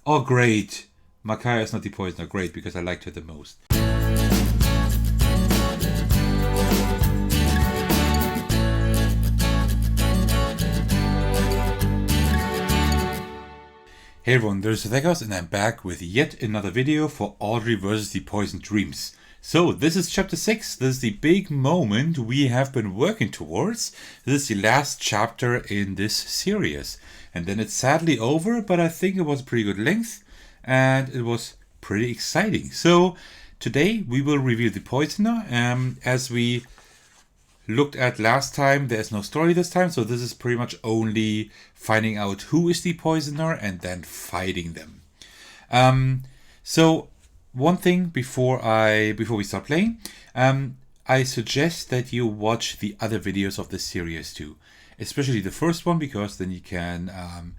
Oh, great. Makaya is not the poisoner. Great, because I liked her the most. Hey everyone, there's Thegos and I'm back with yet another video for Audrey vs. the Poisoned Dreams. So this is chapter 6, this is the big moment we have been working towards. This is the last chapter in this series. And then it's sadly over, but I think it was a pretty good length and it was pretty exciting. So today we will review the Poisoner. As we looked at last time, there's no story this time, so this is pretty much only finding out who is the poisoner and then fighting them. So one thing before we start playing, I suggest that you watch the other videos of this series too, especially the first one, because then you can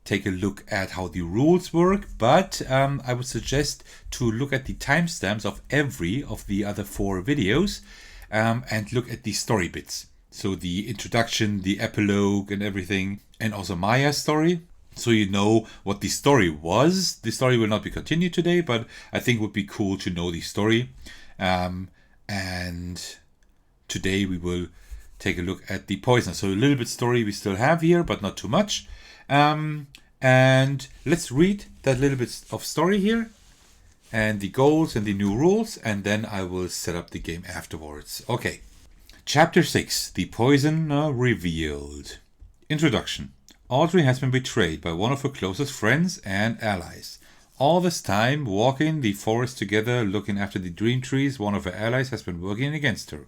take a look at how the rules work. But I would suggest to look at the timestamps of every of the other 4 videos. And look at the story bits. So the introduction, the epilogue and everything, and also Maya's story. So you know what the story was. The story will not be continued today, but I think it would be cool to know the story. And today we will take a look at the poisoner. So a little bit story we still have here, but not too much. And let's read that little bit of story here, and the goals and the new rules, and then I will set up the game afterwards. Okay. Chapter 6, The Poisoner Revealed. Introduction. Audrey has been betrayed by one of her closest friends and allies. All this time, walking the forest together, looking after the dream trees, one of her allies has been working against her.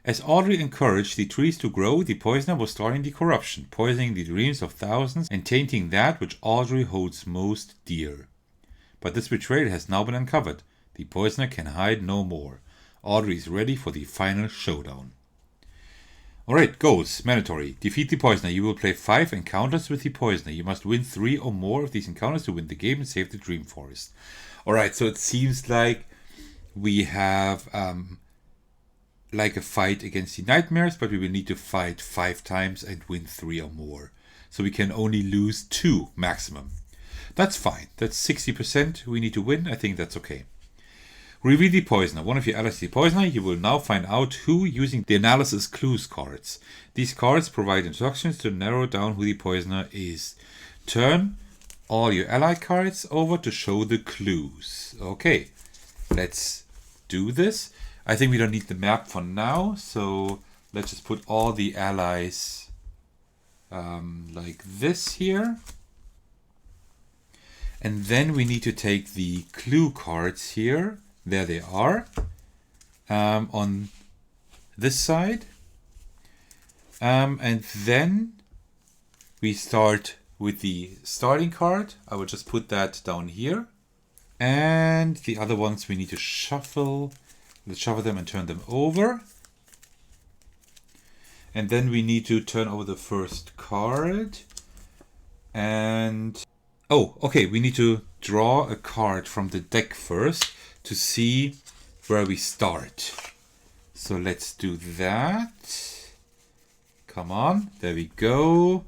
As Audrey encouraged the trees to grow, the poisoner was starting the corruption, poisoning the dreams of thousands and tainting that which Audrey holds most dear. But this betrayal has now been uncovered. The poisoner can hide no more. Audrey is ready for the final showdown. Alright, goals. Mandatory. Defeat the poisoner. You will play 5 encounters with the poisoner. You must win 3 or more of these encounters to win the game and save the dream forest. Alright, so it seems like we have like a fight against the nightmares, but we will need to fight 5 times and win 3 or more. So we can only lose 2 maximum. That's fine. That's 60% we need to win. I think that's okay. Reveal the poisoner. One of your allies is the poisoner. You will now find out who using the analysis clues cards. These cards provide instructions to narrow down who the poisoner is. Turn all your ally cards over to show the clues. Okay, let's do this. I think we don't need the map for now, so let's just put all the allies like this here. And then we need to take the clue cards here. There they are. On this side. And then we start with the starting card. I will just put that down here. And the other ones we need to shuffle. Let's shuffle them and turn them over. And then we need to turn over the first card. And oh, okay, we need to draw a card from the deck first to see where we start. So let's do that. Come on, there we go.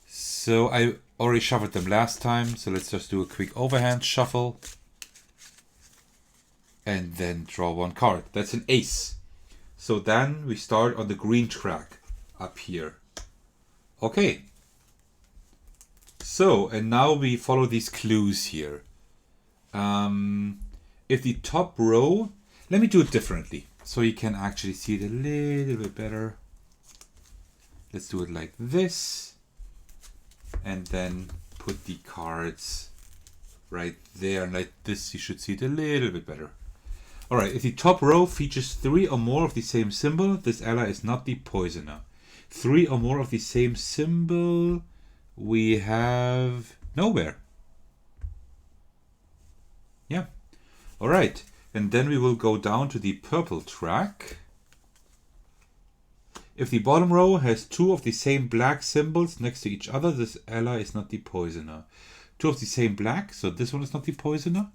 So I already shuffled them last time, so let's just do a quick overhand shuffle. And then draw 1 card. That's an ace. So then we start on the green track up here. Okay. So, and now we follow these clues here. If the top row, let me do it differently so you can actually see it a little bit better. Let's do it like this. And then put the cards right there. And like this, you should see it a little bit better. Alright, if the top row features 3 or more of the same symbol, this ally is not the poisoner. 3 or more of the same symbol we have nowhere. Yeah. Alright, and then we will go down to the purple track. If the bottom row has 2 of the same black symbols next to each other, this ally is not the poisoner. 2 of the same black, so this one is not the poisoner.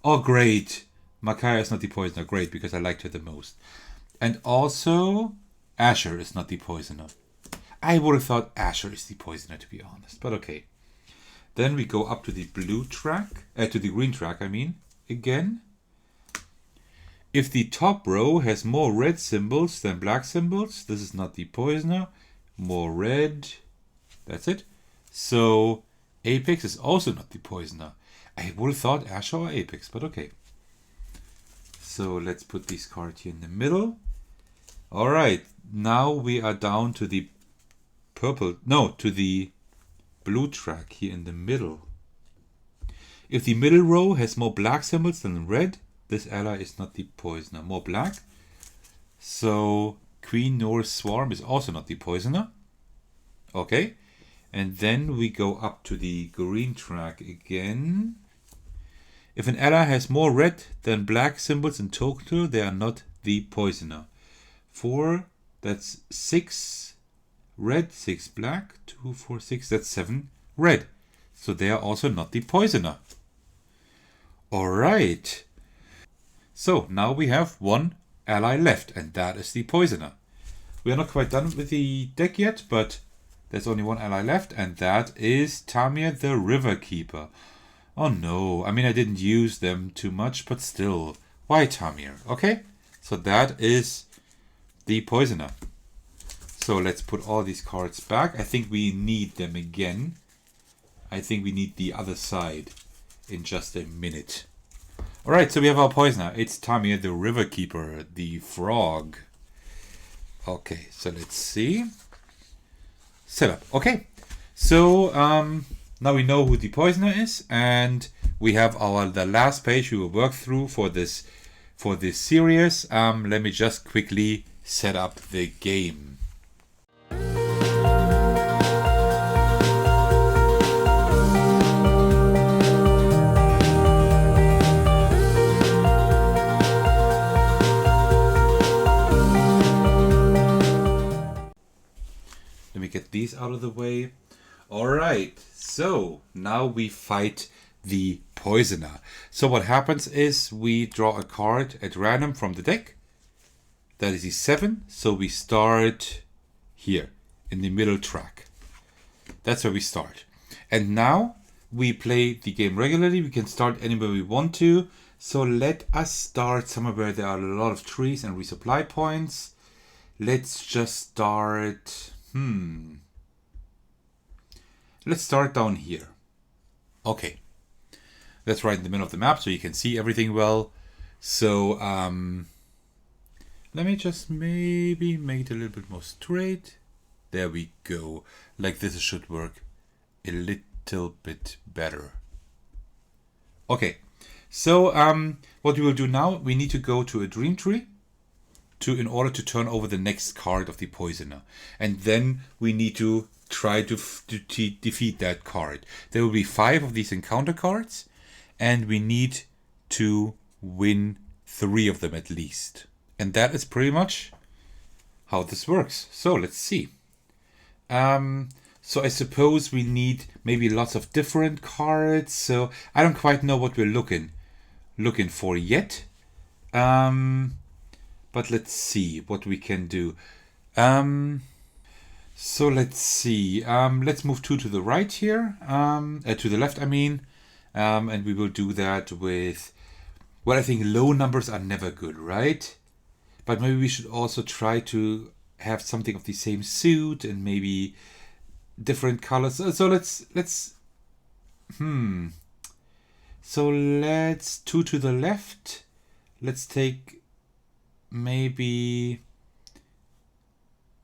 Oh, great. Makaya is not the poisoner. Great, because I liked her the most. And also, Asher is not the poisoner. I would have thought Asher is the poisoner, to be honest, but okay. Then we go up to the blue track, to the green track, I mean, again. If the top row has more red symbols than black symbols, this is not the poisoner. More red, that's it. So Apex is also not the poisoner. I would have thought Asher or Apex, but okay. So let's put this card here in the middle. All right, now we are down to the to the blue track here in the middle. If the middle row has more black symbols than red, this ally is not the poisoner. More black. So Queen Norse Swarm is also not the poisoner. Okay. And then we go up to the green track again. If an ally has more red than black symbols in total, they are not the poisoner. 4, that's 6 red, 6 black, 2, 4, 6, that's 7 red. So they are also not the poisoner. Alright. So now we have one ally left, and that is the poisoner. We are not quite done with the deck yet, but there's only one ally left, and that is Tamir the River Keeper. Oh no, I mean I didn't use them too much, but still. Why Tamir? Okay, so that is the poisoner. So let's put all these cards back. I think we need them again. I think we need the other side in just a minute. Alright, so we have our poisoner. It's Tamir the River Keeper, the frog. Okay, so let's see. Setup. Okay, so now we know who the poisoner is, and we have the last page we will work through for this series. Let me just quickly set up the game. Let me get these out of the way. Alright, so now we fight the poisoner. So what happens is we draw a card at random from the deck. That is the 7. So we start here in the middle track. That's where we start. And now we play the game regularly. We can start anywhere we want to. So let us start somewhere where there are a lot of trees and resupply points. Let's just start... Let's start down here. Okay. That's right in the middle of the map so you can see everything well. So, let me just maybe make it a little bit more straight. There we go. Like this should work a little bit better. Okay. So, what we will do now, we need to go to a dream tree in order to turn over the next card of the poisoner. And then we need to try to defeat that card. There will be 5 of these encounter cards, and we need to win 3 of them at least. And that is pretty much how this works. So let's see. So I suppose we need maybe lots of different cards. So I don't quite know what we're looking for yet. But let's see what we can do. So let's see. Let's move 2 to the right here. To the left, I mean. And we will do that with... Well, I think low numbers are never good, right? But maybe we should also try to have something of the same suit and maybe different colors. So let's So let's 2 to the left. Let's take maybe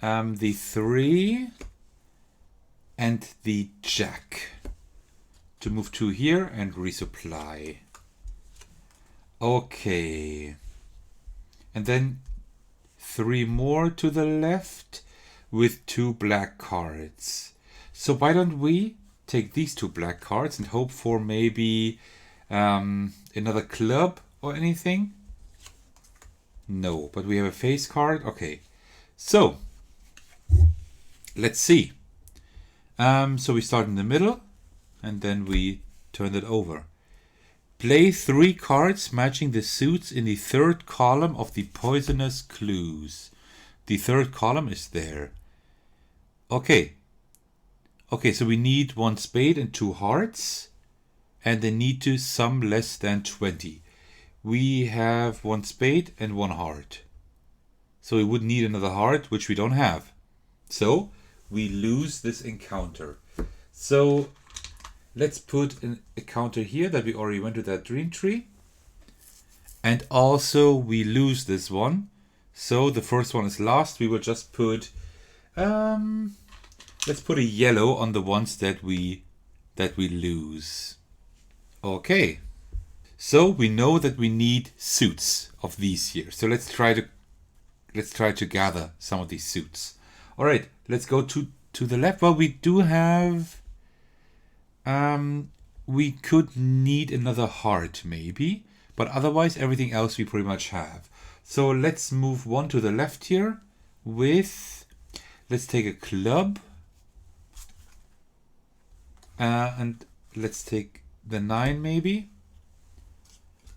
the 3 and the jack to move 2 here and resupply. Okay. And then 3 more to the left with 2 black cards. So why don't we take these 2 black cards and hope for maybe another club or anything? No, but we have a face card. Okay, so let's see. So we start in the middle and then we turn it over. Play 3 cards matching the suits in the 3rd column of the poisonous clues. The 3rd column is there. Okay. Okay, so we need 1 spade and 2 hearts. And they need to sum less than 20. We have 1 spade and 1 heart. So we would need another heart, which we don't have. So we lose this encounter. So let's put a counter here that we already went to that dream tree. And also we lose this one. So the first one is lost. We will just put, let's put a yellow on the ones that we lose. Okay. So we know that we need suits of these here. So let's try to gather some of these suits. All right, let's go to the left. Well, we do have, we could need another heart maybe, but otherwise everything else we pretty much have. So let's move 1 to the left here with, let's take a club. And let's take the 9 maybe.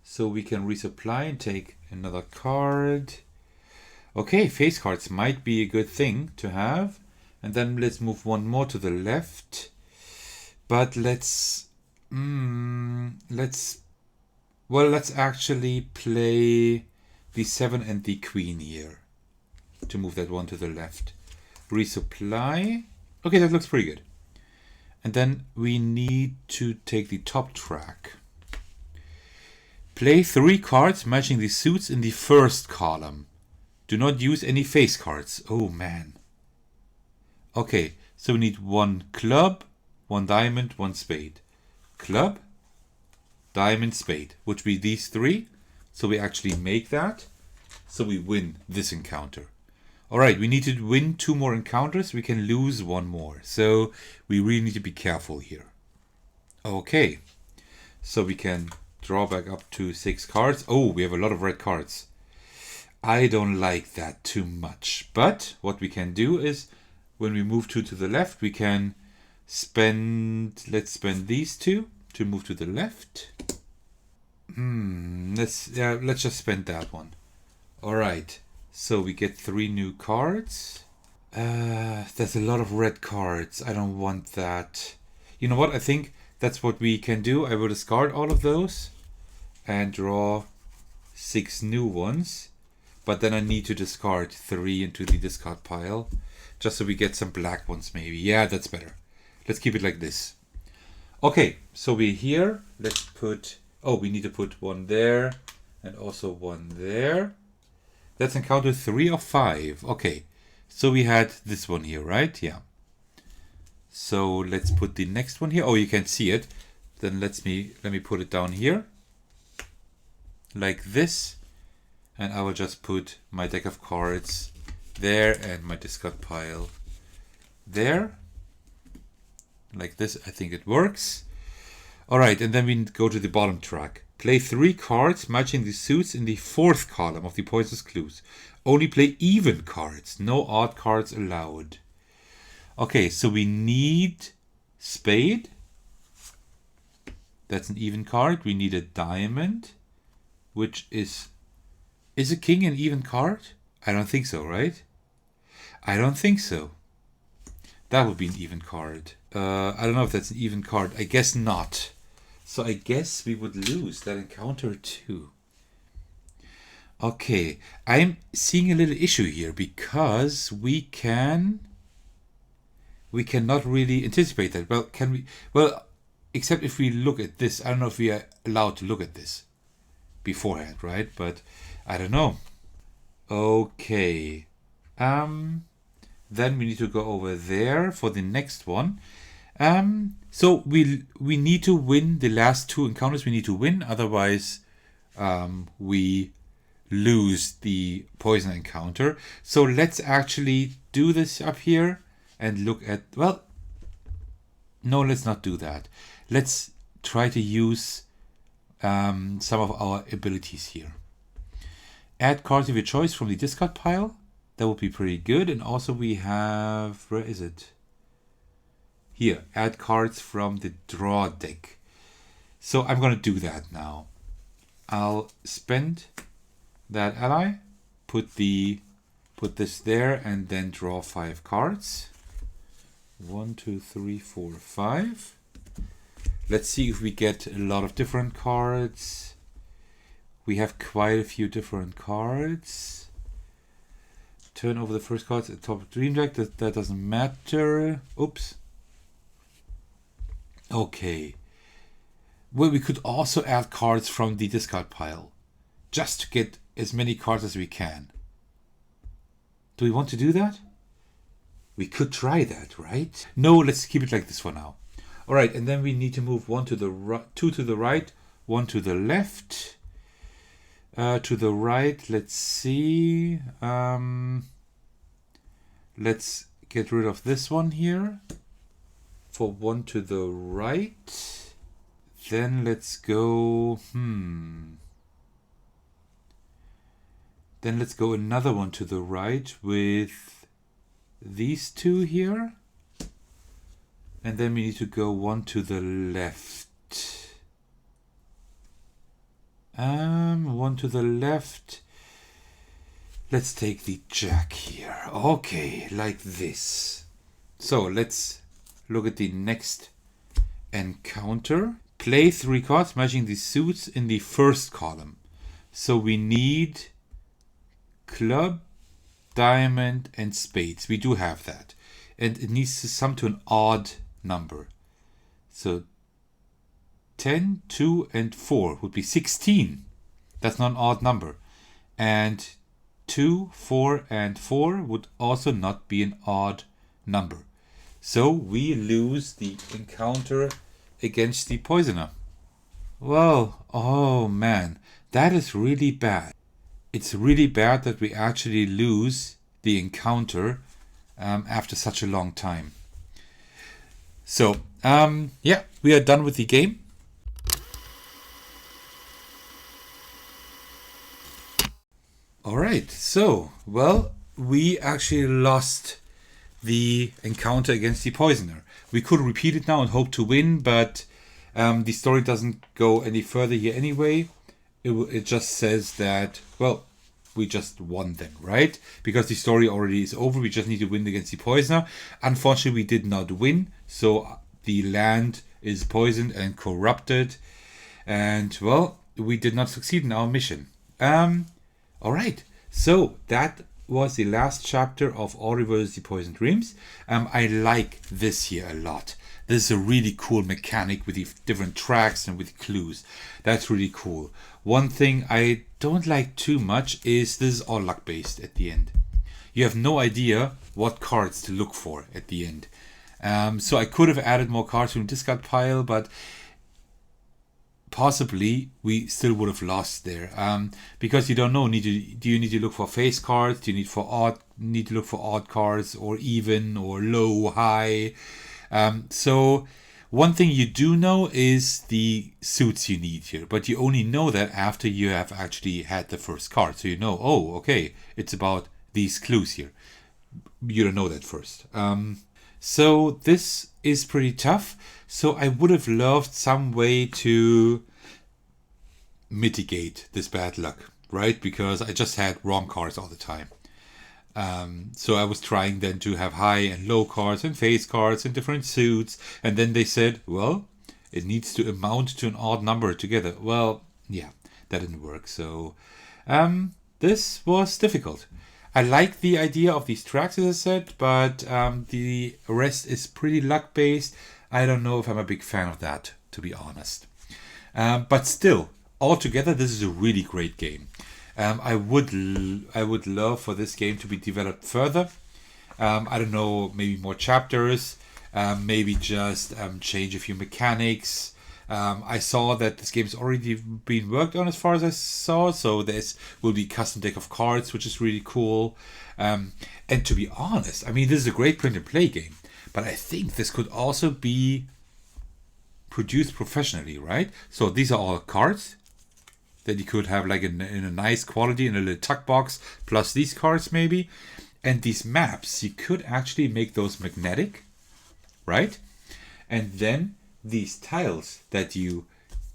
So we can resupply and take another card. Okay, face cards might be a good thing to have. And then let's move 1 more to the left. But let's actually play the 7 and the queen here to move that 1 to the left. Resupply. Okay, that looks pretty good. And then we need to take the top track. Play 3 cards matching the suits in the first column. Do not use any face cards. Oh man. Okay, so we need 1 club, 1 diamond, 1 spade. Club, diamond, spade, which be these 3. So we actually make that. So we win this encounter. Alright, we need to win 2 more encounters. We can lose 1 more. So we really need to be careful here. Okay, so we can draw back up to 6 cards. Oh, we have a lot of red cards. I don't like that too much. But what we can do is, when we move 2 to the left, we can spend, let's spend these 2 to move to the left. Let's just spend that one. All right, so we get 3 new cards. There's a lot of red cards. I don't want that. You know what? I think that's what we can do. I will discard all of those and draw 6 new ones. But then I need to discard 3 into the discard pile, just so we get some black ones maybe. Yeah, that's better. Let's keep it like this. Okay, so we're here. Let's put, oh, we need to put 1 there and also 1 there. That's encounter 3 of 5. Okay, so we had this one here, right? Yeah. So let's put the next one here. Oh, you can see it. Then let me put it down here, like this. And I will just put my deck of cards there and my discard pile there. Like this, I think it works. All right, and then we go to the bottom track. Play 3 cards matching the suits in the 4th column of the poisonous clues. Only play even cards, no odd cards allowed. Okay, so we need spade. That's an even card. We need a diamond, which is a king an even card? I don't think so, right? I don't think so. That would be an even card. I don't know if that's an even card. I guess not. So I guess we would lose that encounter too. Okay, I'm seeing a little issue here because we cannot really anticipate that. Well, can we? Well, except if we look at this. I don't know if we are allowed to look at this beforehand, right? But I don't know. Okay. Then we need to go over there for the next one. So we need to win the last 2 encounters. We need to win, otherwise we lose the poison encounter. So let's actually do this up here and look at, well, no, let's not do that. Let's try to use some of our abilities here. Add cards of your choice from the discard pile. That would be pretty good. And also we have, where is it? Here, add cards from the draw deck. So I'm going to do that now. I'll spend that ally, put this there, and then draw 5 cards. 1, 2, 3, 4, 5. Let's see if we get a lot of different cards. We have quite a few different cards. Turn over the first cards at the top of Dream Deck. That doesn't matter. Oops. Okay. Well, we could also add cards from the discard pile, just to get as many cards as we can. Do we want to do that? We could try that, right? No, let's keep it like this for now. All right, and then we need to move 1 to the right, 2 to the right, 1 to the left. To the right, let's see. Let's get rid of this one here for 1 to the right. Then let's go, Then let's go another one to the right with these two here. And then we need to go 1 to the left. 1 to the left. Let's take the jack here. Okay, like this. So let's look at the next encounter. Play 3 cards matching the suits in the first column. So we need club, diamond, and spades. We do have that. And it needs to sum to an odd number. So 10, 2, and 4 would be 16. That's not an odd number. And 2, 4, and 4 would also not be an odd number. So we lose the encounter against the poisoner. Well, oh man, that is really bad. It's really bad that we actually lose the encounter after such a long time. So, yeah, we are done with the game. Alright, so, well, we actually lost the encounter against the poisoner. We could repeat it now and hope to win, but the story doesn't go any further here anyway. It just says that, well, we just won then, right? Because the story already is over. We just need to win against the poisoner. Unfortunately, we did not win, so the land is poisoned and corrupted. And, well, we did not succeed in our mission. Alright, so that was the last chapter of Audrey vs. the Poison Dreams. I like this here a lot. This is a really cool mechanic with the different tracks and with clues. That's really cool. One thing I don't like too much is this is all luck based at the end. You have no idea what cards to look for at the end. So I could have added more cards from the discard pile, but possibly we still would have lost there, because you don't know. Do you need to look for face cards? Do you need to look for odd cards, or even, or low, high? So one thing you do know is the suits you need here, but you only know that after you have actually had the first card. So you know, oh, okay, it's about these clues here. You don't know that first. So this is pretty tough. So I would have loved some way to mitigate this bad luck, right? Because I just had wrong cards all the time. So I was trying then to have high and low cards and face cards and different suits. And then they said, well, it needs to amount to an odd number together. Well, yeah, that didn't work. So this was difficult. I like the idea of these tracks, as I said, but the rest is pretty luck-based. I don't know if I'm a big fan of that, to be honest. But still, altogether, this is a really great game. I would love for this game to be developed further. I don't know, maybe more chapters, maybe just change a few mechanics. I saw that this game's already been worked on as far as I saw, so this will be custom deck of cards, which is really cool. And to be honest, I mean, this is a great print and play game, but I think this could also be produced professionally, right? So these are all cards that you could have like in a nice quality in a little tuck box, plus these cards maybe. And these maps, you could actually make those magnetic, right? And then these tiles that you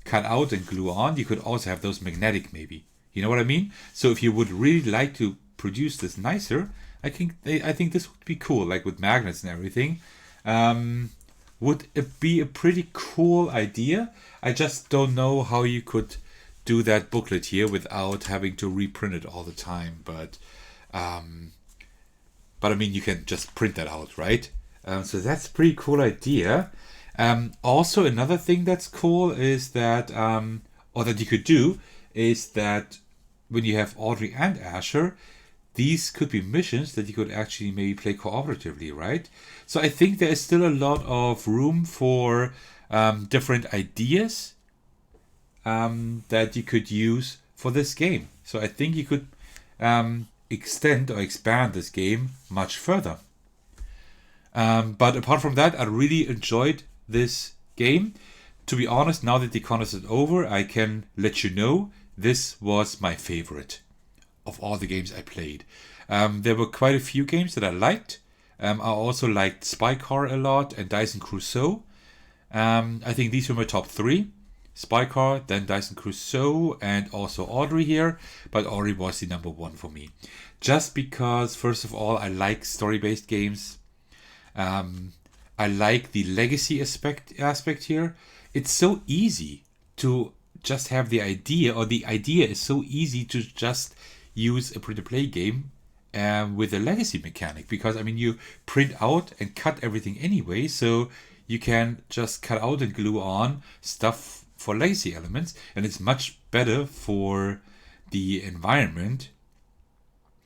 cut out and glue on, you could also have those magnetic maybe. You know what I mean? So if you would really like to produce this nicer, I think this would be cool, like with magnets and everything. would it be a pretty cool idea. I just don't know how you could do that booklet here without having to reprint it all the time. But I mean, you can just print that out, right? So that's a pretty cool idea. Also, another thing that's cool is that, or that you could do, is that when you have Audrey and Asher, these could be missions that you could actually maybe play cooperatively, right? So I think there is still a lot of room for different ideas that you could use for this game. So I think you could extend or expand this game much further. But apart from that, I really enjoyed this game. To be honest, now that the contest is over, I can let you know this was my favorite of all the games I played. There were quite a few games that I liked. I also liked Spy Car a lot and Dyson Crusoe. I think these were my top 3. Spy Car, then Dyson Crusoe, and also Audrey here. But Audrey was the number 1 for me. Just because, first of all, I like story-based games. I like the legacy aspect here. It's so easy to just have the idea, or the idea is so easy to just use a print-to-play game with a legacy mechanic, because I mean, you print out and cut everything anyway, so you can just cut out and glue on stuff for legacy elements, and it's much better for the environment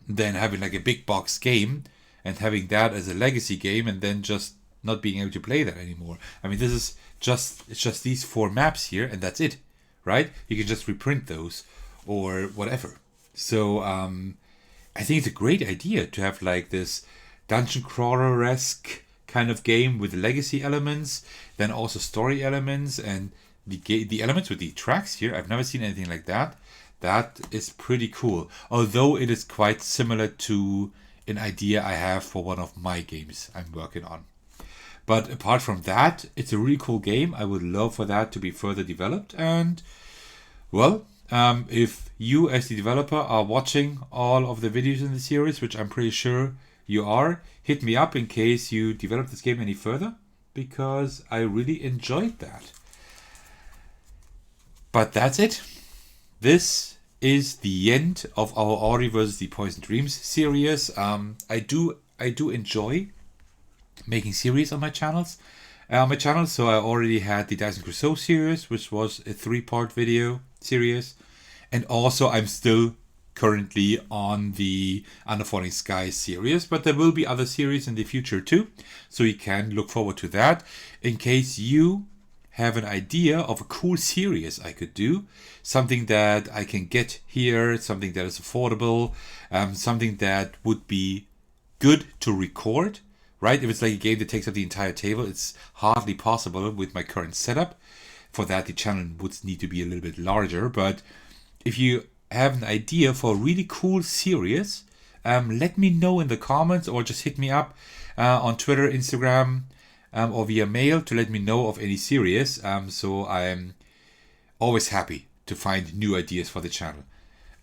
than having like a big box game and having that as a legacy game and then just not being able to play that anymore. I mean, it's just these 4 maps here, and that's it, right? You can just reprint those or whatever. So I think it's a great idea to have like this dungeon crawler-esque kind of game with legacy elements, then also story elements, and the elements with the tracks here. I've never seen anything like that. That is pretty cool. Although it is quite similar to an idea I have for one of my games I'm working on. But apart from that, it's a really cool game. I would love for that to be further developed. And, well, if you as the developer are watching all of the videos in the series, which I'm pretty sure you are, hit me up in case you develop this game any further, because I really enjoyed that. But that's it. This is the end of our Audrey vs. the Poison Dreams series. I do enjoy making series on my channels. So I already had the Dyson Crusoe series, which was a 3-part video series, and also I'm still currently on the Under Falling Skies series, but there will be other series in the future too, so you can look forward to that. In case you have an idea of a cool series I could do, something that I can get here, something that is affordable, something that would be good to record, right? If it's like a game that takes up the entire table, it's hardly possible with my current setup. For that, the channel would need to be a little bit larger. But if you have an idea for a really cool series, let me know in the comments, or just hit me up on Twitter, Instagram, or via mail to let me know of any series. So I'm always happy to find new ideas for the channel.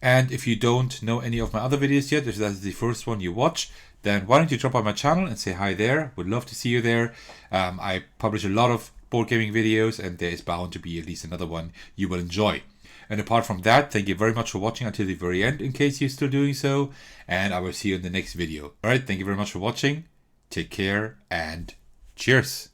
And if you don't know any of my other videos yet, if that's the first one you watch, then why don't you drop by my channel and say hi there. Would love to see you there. I publish a lot of board gaming videos, and there is bound to be at least another one you will enjoy. And apart from that, thank you very much for watching until the very end, in case you're still doing so, and I will see you in the next video. Alright, thank you very much for watching. Take care and cheers.